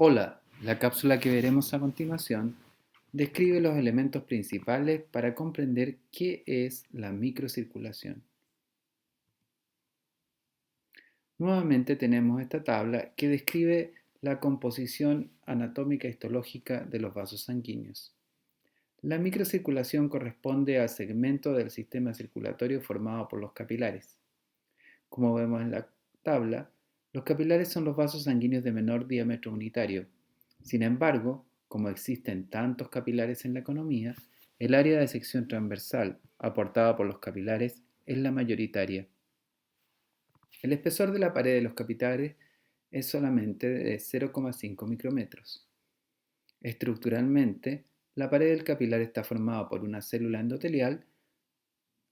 Hola, la cápsula que veremos a continuación describe los elementos principales para comprender qué es la microcirculación. Nuevamente tenemos esta tabla que describe la composición anatómica histológica de los vasos sanguíneos. La microcirculación corresponde al segmento del sistema circulatorio formado por los capilares. Como vemos en la tabla, los capilares son los vasos sanguíneos de menor diámetro unitario. Sin embargo, como existen tantos capilares en la economía, el área de sección transversal aportada por los capilares es la mayoritaria. El espesor de la pared de los capilares es solamente de 0,5 micrómetros. Estructuralmente, la pared del capilar está formada por una célula endotelial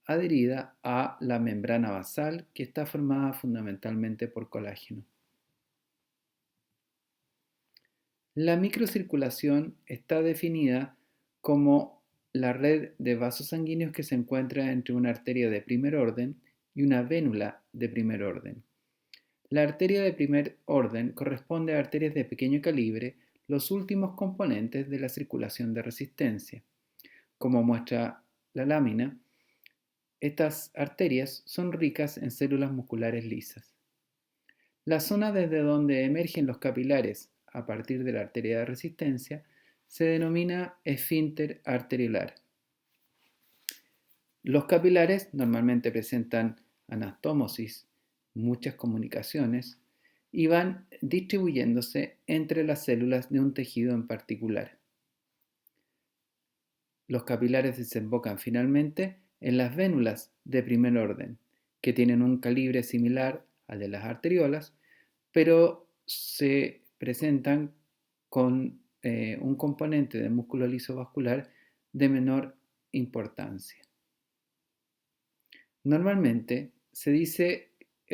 adherida a la membrana basal que está formada fundamentalmente por colágeno. La microcirculación está definida como la red de vasos sanguíneos que se encuentra entre una arteria de primer orden y una vénula de primer orden. La arteria de primer orden corresponde a arterias de pequeño calibre, los últimos componentes de la circulación de resistencia. Como muestra la lámina, estas arterias son ricas en células musculares lisas. La zona desde donde emergen los capilares a partir de la arteria de resistencia se denomina esfínter arteriolar. Los capilares normalmente presentan anastomosis, muchas comunicaciones, y van distribuyéndose entre las células de un tejido en particular. Los capilares desembocan finalmente en las vénulas de primer orden, que tienen un calibre similar al de las arteriolas, pero se presentan con un componente de músculo liso vascular de menor importancia. Normalmente se dice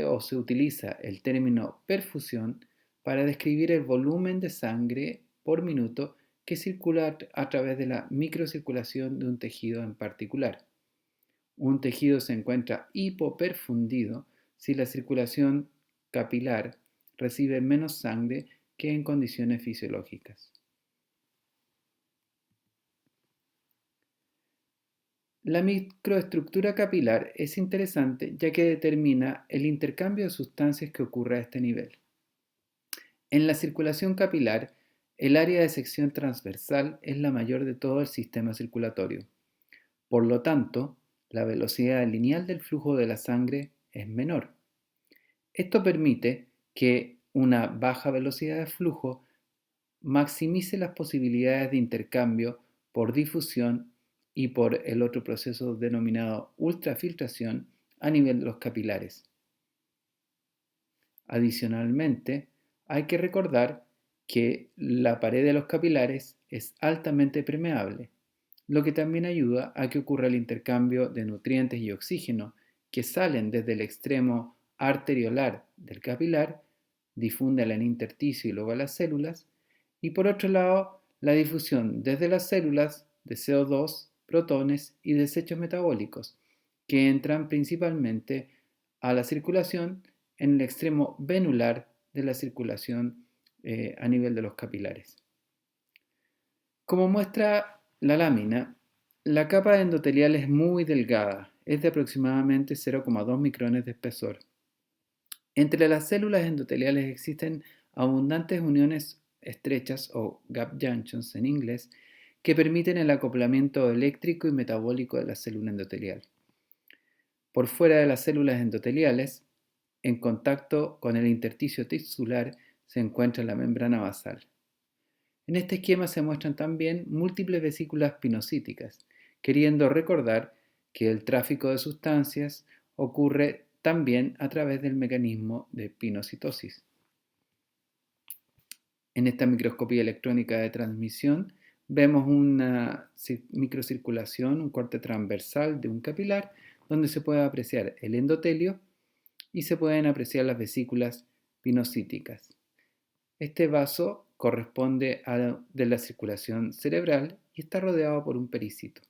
o se utiliza el término perfusión para describir el volumen de sangre por minuto que circula a través de la microcirculación de un tejido en particular. Un tejido se encuentra hipoperfundido si la circulación capilar recibe menos sangre que en condiciones fisiológicas. La microestructura capilar es interesante ya que determina el intercambio de sustancias que ocurre a este nivel. En la circulación capilar, el área de sección transversal es la mayor de todo el sistema circulatorio. Por lo tanto, la velocidad lineal del flujo de la sangre es menor. Esto permite que una baja velocidad de flujo maximice las posibilidades de intercambio por difusión y por el otro proceso denominado ultrafiltración a nivel de los capilares. Adicionalmente, hay que recordar que la pared de los capilares es altamente permeable, lo que también ayuda a que ocurra el intercambio de nutrientes y oxígeno que salen desde el extremo arteriolar del capilar, difunden al intersticio y luego a las células, y por otro lado, la difusión desde las células de CO2, protones y desechos metabólicos, que entran principalmente a la circulación en el extremo venular de la circulación a nivel de los capilares. Como muestra la lámina, la capa endotelial es muy delgada, es de aproximadamente 0,2 micrones de espesor. Entre las células endoteliales existen abundantes uniones estrechas o gap junctions en inglés que permiten el acoplamiento eléctrico y metabólico de la célula endotelial. Por fuera de las células endoteliales, en contacto con el intersticio tisular, se encuentra la membrana basal. En este esquema se muestran también múltiples vesículas pinocíticas, queriendo recordar que el tráfico de sustancias ocurre también a través del mecanismo de pinocitosis. En esta microscopía electrónica de transmisión vemos una microcirculación, un corte transversal de un capilar, donde se puede apreciar el endotelio y se pueden apreciar las vesículas pinocíticas. Este vaso corresponde a de la circulación cerebral y está rodeado por un pericito.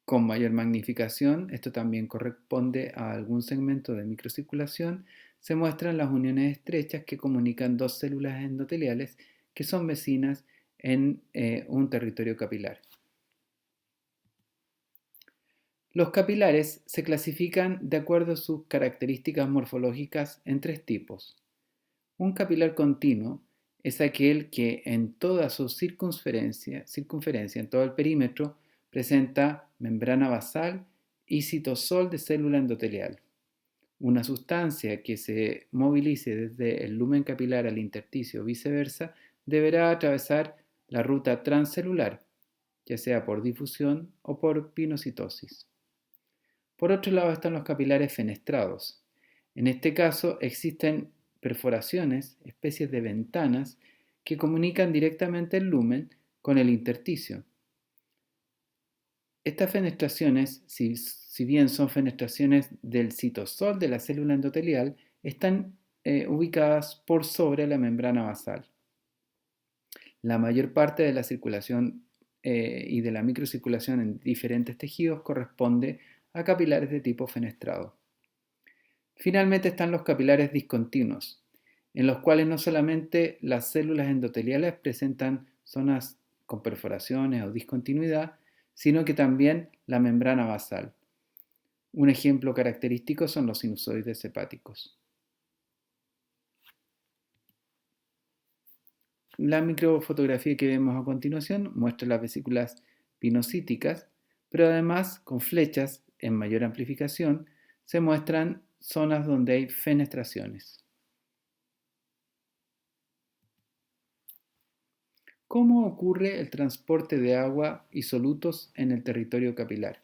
Con mayor magnificación, esto también corresponde a algún segmento de microcirculación se muestran las uniones estrechas que comunican dos células endoteliales que son vecinas en un territorio capilar. Los capilares se clasifican de acuerdo a sus características morfológicas en tres tipos. Un capilar continuo es aquel que en toda su circunferencia, en todo el perímetro, presenta membrana basal y citosol de célula endotelial. Una sustancia que se movilice desde el lumen capilar al intersticio o viceversa deberá atravesar la ruta transcelular, ya sea por difusión o por pinocitosis. Por otro lado están los capilares fenestrados. En este caso existen perforaciones, especies de ventanas, que comunican directamente el lumen con el intersticio. Estas fenestraciones, si bien son fenestraciones del citosol de la célula endotelial, están ubicadas por sobre la membrana basal. La mayor parte de la circulación y de la microcirculación en diferentes tejidos corresponde a capilares de tipo fenestrado. Finalmente están los capilares discontinuos, en los cuales no solamente las células endoteliales presentan zonas con perforaciones o discontinuidad, sino que también la membrana basal. Un ejemplo característico son los sinusoides hepáticos. La microfotografía que vemos a continuación muestra las vesículas pinocíticas, pero además con flechas en mayor amplificación se muestran zonas donde hay fenestraciones. ¿Cómo ocurre el transporte de agua y solutos en el territorio capilar?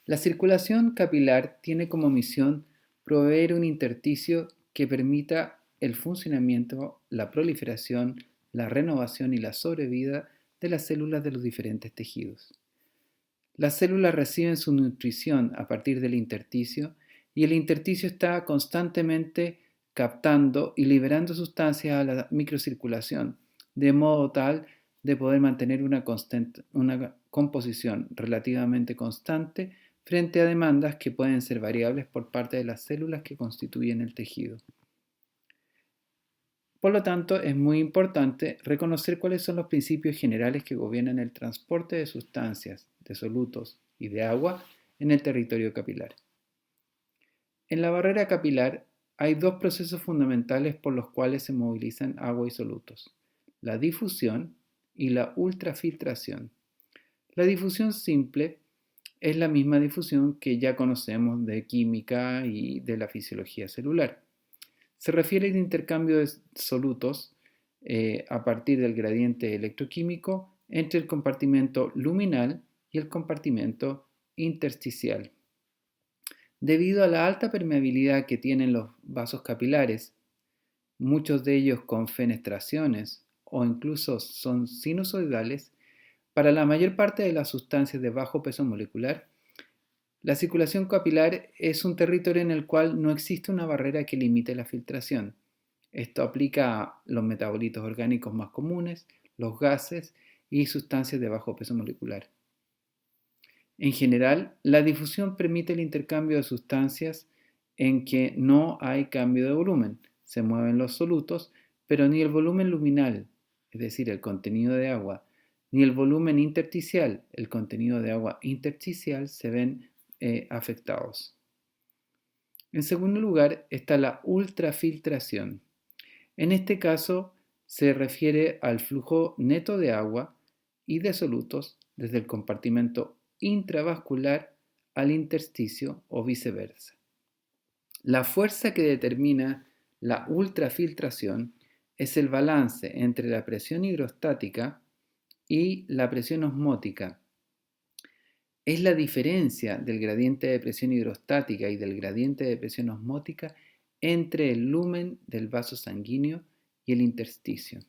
La circulación capilar tiene como misión proveer un intersticio que permita el funcionamiento, la proliferación, la renovación y la sobrevida de las células de los diferentes tejidos. Las células reciben su nutrición a partir del intersticio y el intersticio está constantemente captando y liberando sustancias a la microcirculación, de modo tal de poder mantener una composición relativamente constante frente a demandas que pueden ser variables por parte de las células que constituyen el tejido. Por lo tanto, es muy importante reconocer cuáles son los principios generales que gobiernan el transporte de sustancias, de solutos y de agua en el territorio capilar. En la barrera capilar hay dos procesos fundamentales por los cuales se movilizan agua y solutos: la difusión y la ultrafiltración. La difusión simple es la misma difusión que ya conocemos de química y de la fisiología celular. Se refiere al intercambio de solutos a partir del gradiente electroquímico entre el compartimento luminal y el compartimento intersticial. Debido a la alta permeabilidad que tienen los vasos capilares, muchos de ellos con fenestraciones o incluso son sinusoidales, para la mayor parte de las sustancias de bajo peso molecular, la circulación capilar es un territorio en el cual no existe una barrera que limite la filtración. Esto aplica a los metabolitos orgánicos más comunes, los gases y sustancias de bajo peso molecular. En general, la difusión permite el intercambio de sustancias en que no hay cambio de volumen. Se mueven los solutos, pero ni el volumen luminal, es decir, el contenido de agua, ni el volumen intersticial, el contenido de agua intersticial, se ven afectados. En segundo lugar está la ultrafiltración. En este caso se refiere al flujo neto de agua y de solutos desde el compartimento intravascular al intersticio o viceversa. La fuerza que determina la ultrafiltración es el balance entre la presión hidrostática y la presión osmótica. Es la diferencia del gradiente de presión hidrostática y del gradiente de presión osmótica entre el lumen del vaso sanguíneo y el intersticio.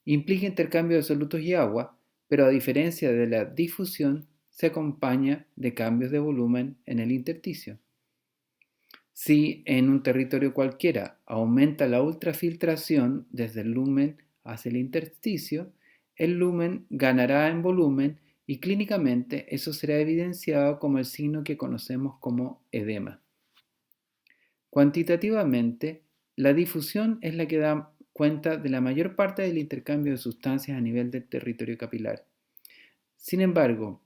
Implica intercambio de solutos y agua, pero a diferencia de la difusión, se acompaña de cambios de volumen en el intersticio. Si en un territorio cualquiera aumenta la ultrafiltración desde el lumen hacia el intersticio, el lumen ganará en volumen y clínicamente eso será evidenciado como el signo que conocemos como edema. Cuantitativamente, la difusión es la que da cuenta de la mayor parte del intercambio de sustancias a nivel del territorio capilar. Sin embargo,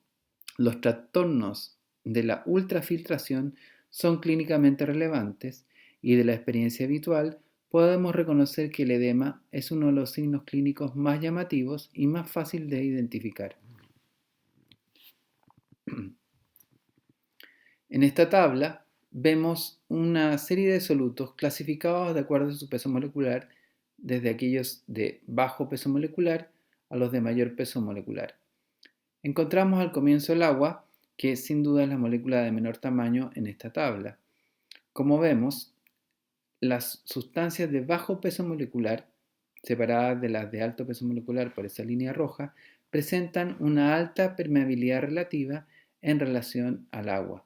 los trastornos de la ultrafiltración son clínicamente relevantes y de la experiencia habitual podemos reconocer que el edema es uno de los signos clínicos más llamativos y más fácil de identificar. En esta tabla vemos una serie de solutos clasificados de acuerdo a su peso molecular, desde aquellos de bajo peso molecular a los de mayor peso molecular. Encontramos al comienzo el agua, que sin duda es la molécula de menor tamaño en esta tabla. Como vemos, las sustancias de bajo peso molecular, separadas de las de alto peso molecular por esa línea roja, presentan una alta permeabilidad relativa en relación al agua.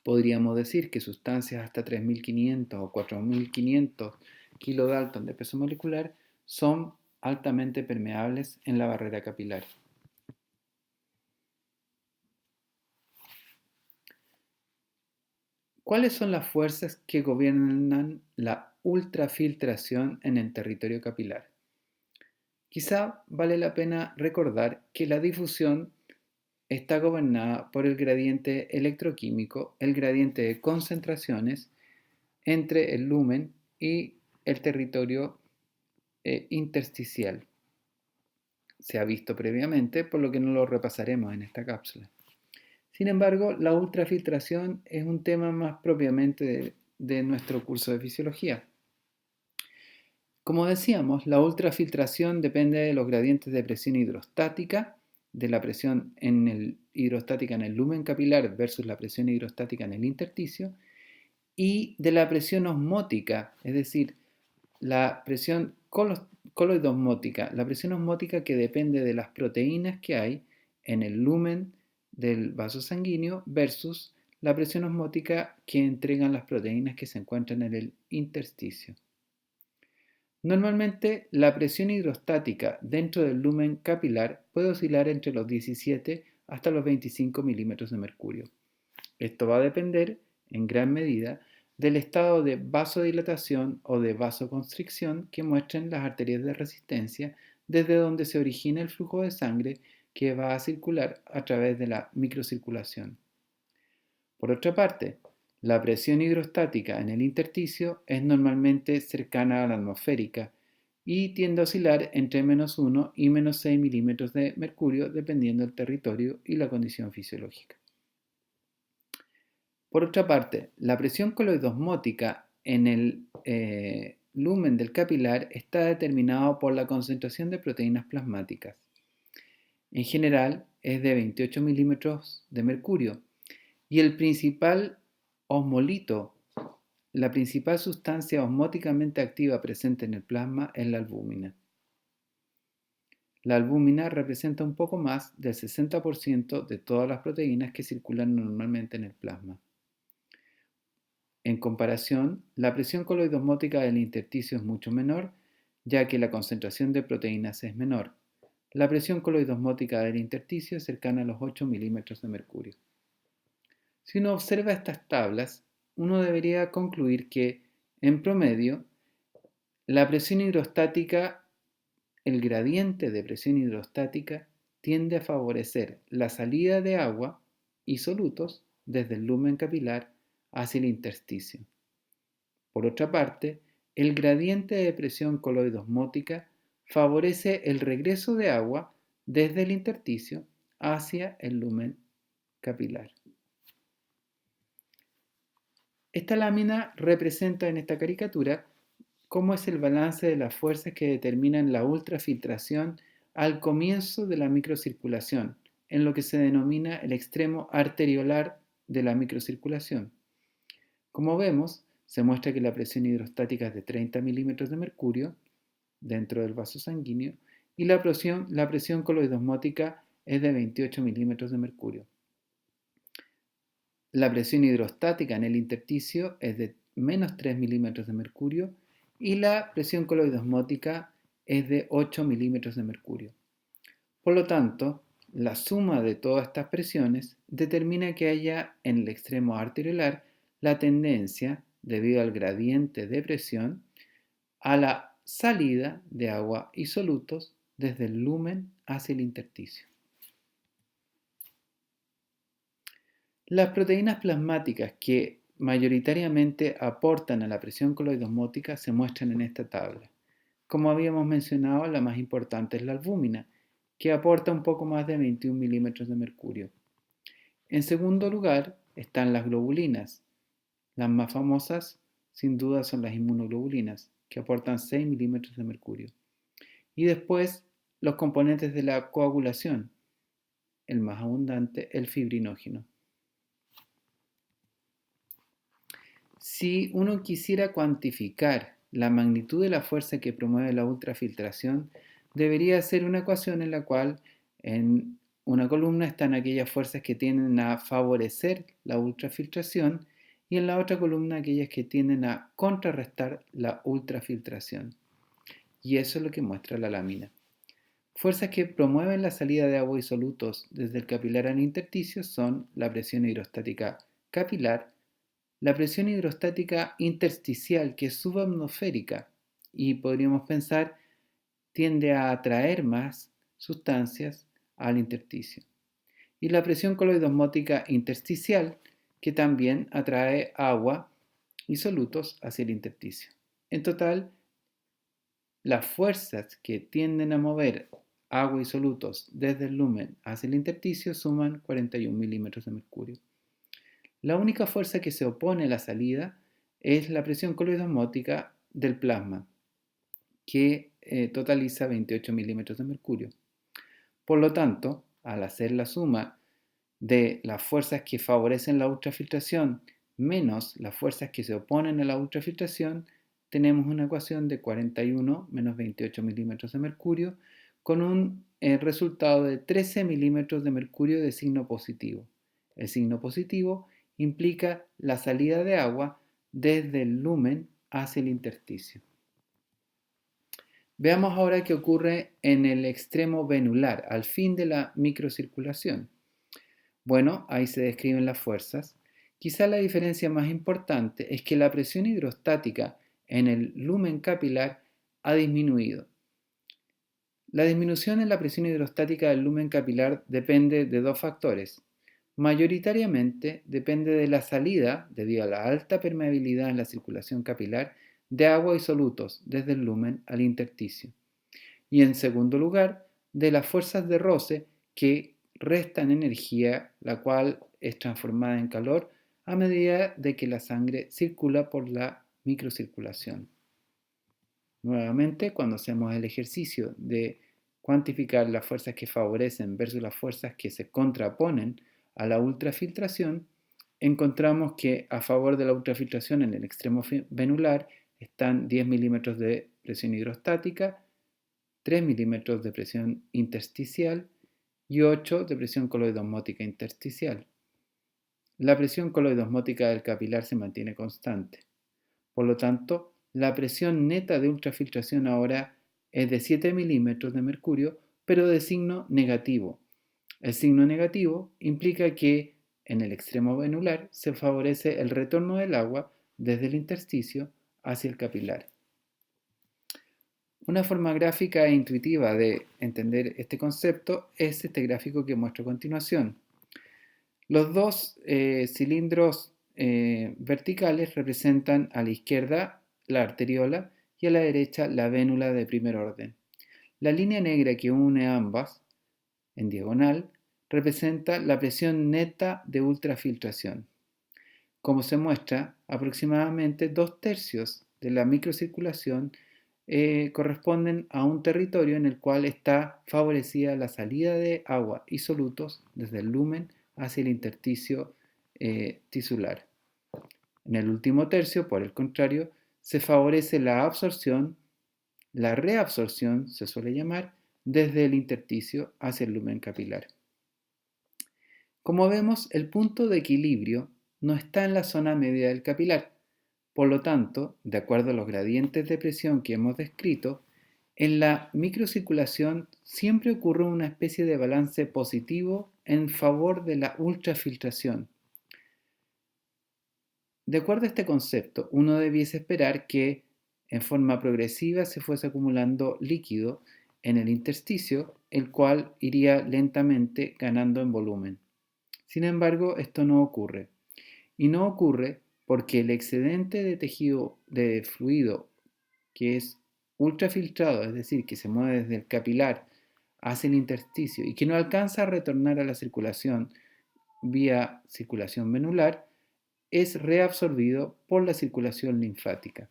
Podríamos decir que sustancias hasta 3.500 o 4.500 kilodalton de peso molecular son altamente permeables en la barrera capilar. ¿Cuáles son las fuerzas que gobiernan la ultrafiltración en el territorio capilar? Quizá vale la pena recordar que la difusión está gobernada por el gradiente electroquímico, el gradiente de concentraciones entre el lumen y el territorio intersticial. Se ha visto previamente, por lo que no lo repasaremos en esta cápsula. Sin embargo, la ultrafiltración es un tema más propiamente de nuestro curso de fisiología. Como decíamos, la ultrafiltración depende de los gradientes de presión hidrostática, de la presión hidrostática en el lumen capilar versus la presión hidrostática en el intersticio, y de la presión osmótica, es decir, la presión coloidosmótica, la presión osmótica que depende de las proteínas que hay en el lumen del vaso sanguíneo versus la presión osmótica que entregan las proteínas que se encuentran en el intersticio. Normalmente, la presión hidrostática dentro del lumen capilar puede oscilar entre los 17 hasta los 25 milímetros de mercurio. Esto va a depender, en gran medida, del estado de vasodilatación o de vasoconstricción que muestren las arterias de resistencia desde donde se origina el flujo de sangre que va a circular a través de la microcirculación. Por otra parte, la presión hidrostática en el intersticio es normalmente cercana a la atmosférica y tiende a oscilar entre -1 y -6 milímetros de mercurio dependiendo del territorio y la condición fisiológica. Por otra parte, la presión coloidosmótica en el lumen del capilar está determinado por la concentración de proteínas plasmáticas. En general es de 28 milímetros de mercurio y el principal osmolito, la principal sustancia osmóticamente activa presente en el plasma es la albúmina. La albúmina representa un poco más del 60% de todas las proteínas que circulan normalmente en el plasma. En comparación, la presión coloidosmótica del intersticio es mucho menor, ya que la concentración de proteínas es menor. La presión coloidosmótica del intersticio es cercana a los 8 milímetros de mercurio. Si uno observa estas tablas, uno debería concluir que, en promedio, la presión hidrostática, el gradiente de presión hidrostática, tiende a favorecer la salida de agua y solutos desde el lumen capilar hacia el intersticio. Por otra parte, el gradiente de presión coloidosmótica favorece el regreso de agua desde el intersticio hacia el lumen capilar. Esta lámina representa en esta caricatura cómo es el balance de las fuerzas que determinan la ultrafiltración al comienzo de la microcirculación, en lo que se denomina el extremo arteriolar de la microcirculación. Como vemos, se muestra que la presión hidrostática es de 30 milímetros de mercurio dentro del vaso sanguíneo y la presión coloidosmótica es de 28 milímetros de mercurio. La presión hidrostática en el intersticio es de -3 milímetros de mercurio y la presión coloidosmótica es de 8 milímetros de mercurio. Por lo tanto, la suma de todas estas presiones determina que haya en el extremo arteriolar la tendencia debido al gradiente de presión a la salida de agua y solutos desde el lumen hacia el intersticio. Las proteínas plasmáticas que mayoritariamente aportan a la presión coloidosmótica se muestran en esta tabla. Como habíamos mencionado, la más importante es la albúmina, que aporta un poco más de 21 milímetros de mercurio. En segundo lugar están las globulinas. Las más famosas, sin duda, son las inmunoglobulinas, que aportan 6 milímetros de mercurio. Y después, los componentes de la coagulación, el más abundante, el fibrinógeno. Si uno quisiera cuantificar la magnitud de la fuerza que promueve la ultrafiltración, debería ser una ecuación en la cual en una columna están aquellas fuerzas que tienden a favorecer la ultrafiltración y en la otra columna aquellas que tienden a contrarrestar la ultrafiltración. Y eso es lo que muestra la lámina. Fuerzas que promueven la salida de agua y solutos desde el capilar al intersticio son la presión hidrostática capilar, la presión hidrostática intersticial, que es subatmosférica y podríamos pensar tiende a atraer más sustancias al intersticio. Y la presión coloidosmótica intersticial, que también atrae agua y solutos hacia el intersticio. En total, las fuerzas que tienden a mover agua y solutos desde el lumen hacia el intersticio suman 41 milímetros de mercurio. La única fuerza que se opone a la salida es la presión coloidosmótica del plasma, que totaliza 28 milímetros de mercurio. Por lo tanto, al hacer la suma de las fuerzas que favorecen la ultrafiltración menos las fuerzas que se oponen a la ultrafiltración, tenemos una ecuación de 41 menos 28 milímetros de mercurio con un resultado de 13 milímetros de mercurio de signo positivo. El signo positivo implica la salida de agua desde el lumen hacia el intersticio. Veamos ahora qué ocurre en el extremo venular, al fin de la microcirculación. Bueno, ahí se describen las fuerzas. Quizá la diferencia más importante es que la presión hidrostática en el lumen capilar ha disminuido. La disminución en la presión hidrostática del lumen capilar depende de dos factores. Mayoritariamente depende de la salida, debido a la alta permeabilidad en la circulación capilar, de agua y solutos desde el lumen al intersticio. Y en segundo lugar, de las fuerzas de roce que restan energía, la cual es transformada en calor a medida de que la sangre circula por la microcirculación. Nuevamente, cuando hacemos el ejercicio de cuantificar las fuerzas que favorecen versus las fuerzas que se contraponen a la ultrafiltración, encontramos que a favor de la ultrafiltración en el extremo venular están 10 milímetros de presión hidrostática, 3 milímetros de presión intersticial y 8 de presión coloidosmótica intersticial. La presión coloidosmótica del capilar se mantiene constante. Por lo tanto, la presión neta de ultrafiltración ahora es de 7 milímetros de mercurio, pero de signo negativo. El signo negativo implica que en el extremo venular se favorece el retorno del agua desde el intersticio hacia el capilar. Una forma gráfica e intuitiva de entender este concepto es este gráfico que muestro a continuación. Los dos cilindros verticales representan a la izquierda la arteriola y a la derecha la vénula de primer orden. La línea negra que une ambas, en diagonal, representa la presión neta de ultrafiltración. Como se muestra, aproximadamente 2/3 de la microcirculación corresponden a un territorio en el cual está favorecida la salida de agua y solutos desde el lumen hacia el intersticio tisular. En el último tercio, por el contrario, se favorece la absorción, la reabsorción se suele llamar, desde el intersticio hacia el lumen capilar. Como vemos, el punto de equilibrio no está en la zona media del capilar. Por lo tanto, de acuerdo a los gradientes de presión que hemos descrito, en la microcirculación siempre ocurre una especie de balance positivo en favor de la ultrafiltración. De acuerdo a este concepto, uno debiese esperar que en forma progresiva se fuese acumulando líquido en el intersticio, el cual iría lentamente ganando en volumen. Sin embargo, esto no ocurre. Y no ocurre porque el excedente de tejido de fluido que es ultrafiltrado, es decir, que se mueve desde el capilar hacia el intersticio y que no alcanza a retornar a la circulación vía circulación venular, es reabsorbido por la circulación linfática.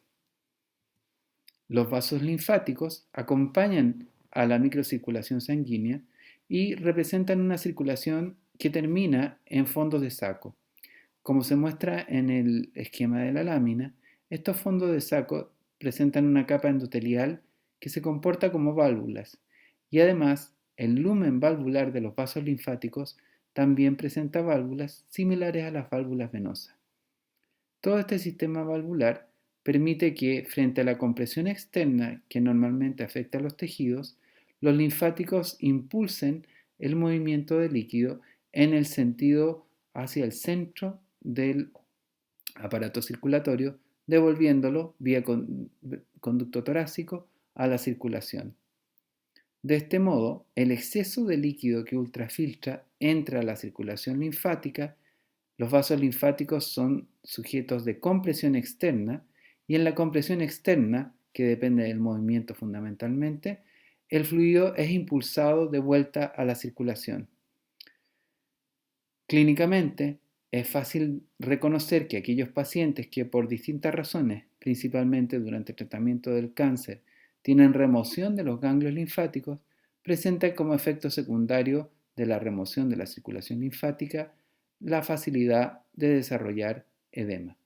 Los vasos linfáticos acompañan a la microcirculación sanguínea y representan una circulación que termina en fondos de saco. Como se muestra en el esquema de la lámina, estos fondos de saco presentan una capa endotelial que se comporta como válvulas y además el lumen valvular de los vasos linfáticos también presenta válvulas similares a las válvulas venosas. Todo este sistema valvular permite que, frente a la compresión externa que normalmente afecta a los tejidos, los linfáticos impulsen el movimiento del líquido en el sentido hacia el centro del aparato circulatorio, devolviéndolo vía conducto torácico a la circulación. De este modo, el exceso de líquido que ultrafiltra entra a la circulación linfática. Los vasos linfáticos son sujetos de compresión externa y en la compresión externa, que depende del movimiento fundamentalmente, el fluido es impulsado de vuelta a la circulación. Clínicamente, es fácil reconocer que aquellos pacientes que por distintas razones, principalmente durante el tratamiento del cáncer, tienen remoción de los ganglios linfáticos, presentan como efecto secundario de la remoción de la circulación linfática la facilidad de desarrollar edema.